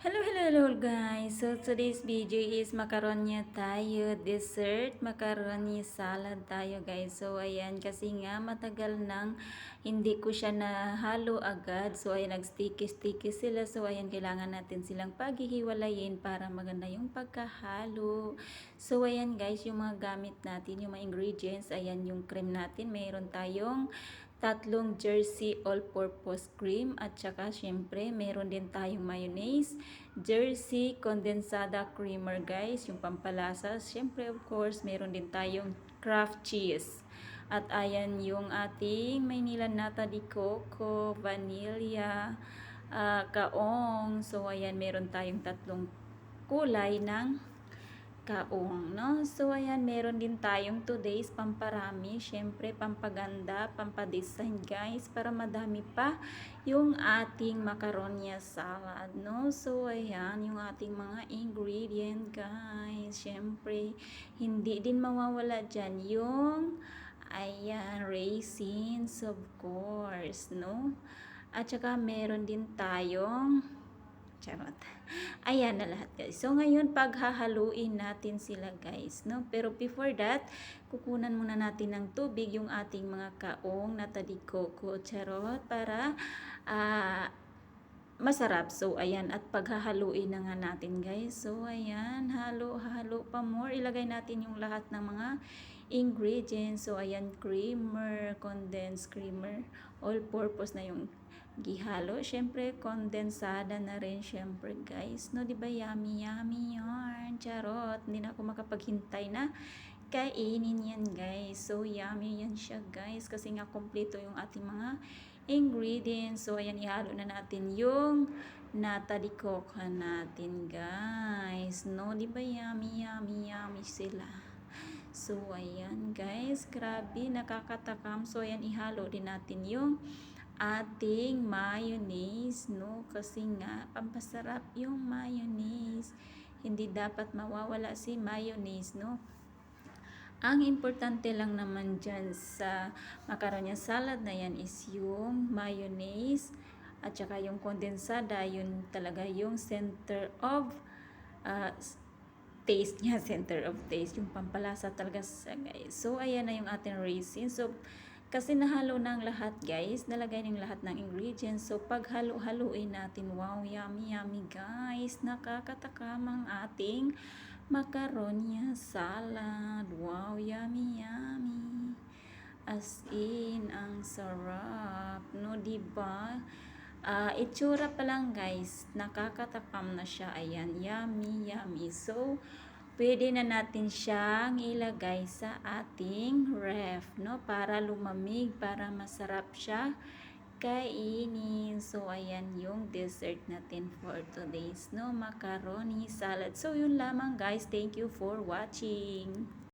Hello guys. So today's video is macaroni tayo, dessert, macaroni salad tayo guys. So ayan, kasi nga matagal nang hindi ko siya nahalo agad. So ayan, nag-sticky sila. So ayan, kailangan natin silang paghihiwalayin para maganda yung pagkahalo. So ayan guys, yung mga gamit natin, yung mga ingredients, ayan yung cream natin. Mayroon tayong tatlong Jersey all-purpose cream at saka syempre meron din tayong mayonnaise, Jersey condensada creamer guys, yung pampalasa. Syempre of course meron din tayong Kraft cheese. At ayan yung ating Maynila nata de coco, vanilla, kaong. So ayan, meron tayong tatlong kulay ng kaong, no? So, ayan, meron din tayong today's pamparami, syempre, pampaganda, pampadesign, guys, para madami pa yung ating macaronia salad, no? So, ayan, yung ating mga ingredient, guys, syempre, hindi din mawawala dyan yung, ayan, raisins, of course, no? At saka, meron din tayong charot. Ayan na lahat guys. So ngayon paghahaluin natin sila guys, no? Pero before that, kukunan muna natin ng tubig yung ating mga kaong nata de coco, charot, para masarap. So ayan, at paghahaluin na nga natin guys. So ayan, halo pa more. Ilagay natin yung lahat ng mga ingredients. So ayan, creamer, condensed creamer, all purpose na yung gihalo. Syempre, kondensada na rin syempre guys. No, di ba yummy yarn? Charot. Hindi na ako makapaghintay na kainin yan guys. So yummy yan siya guys. Kasi nga kompleto yung ating mga ingredients. So ayan, ihalo na natin yung nata de coco natin guys. No, di ba yummy sila. So ayan guys, grabe, nakakatakam. So ayan, ihalo din natin yung ating mayonnaise, no? Kasi nga, pampasarap yung mayonnaise. Hindi dapat mawawala si mayonnaise, no? Ang importante lang naman dyan sa macaroni salad na yan is yung mayonnaise at saka yung kondensada, yun talaga yung center of uh, taste niya, center of taste, yung pampalasa talaga sa guys. So, ayan na yung ating raisin. So, kasi nahalo na ang lahat guys, nalagay ng lahat ng ingredients. So, pag halo-haluin natin, wow, yummy guys. Nakakatakam ang ating macaroni salad. Wow, yummy. As in, ang sarap. No, diba? Itsura pa lang guys, nakakatakam na siya. Ayan, yummy. So, pwede na natin siyang ilagay sa ating ref, no? Para lumamig, para masarap siya kainin. So, ayan yung dessert natin for today's, no? Macaroni salad. So, yun lamang guys. Thank you for watching.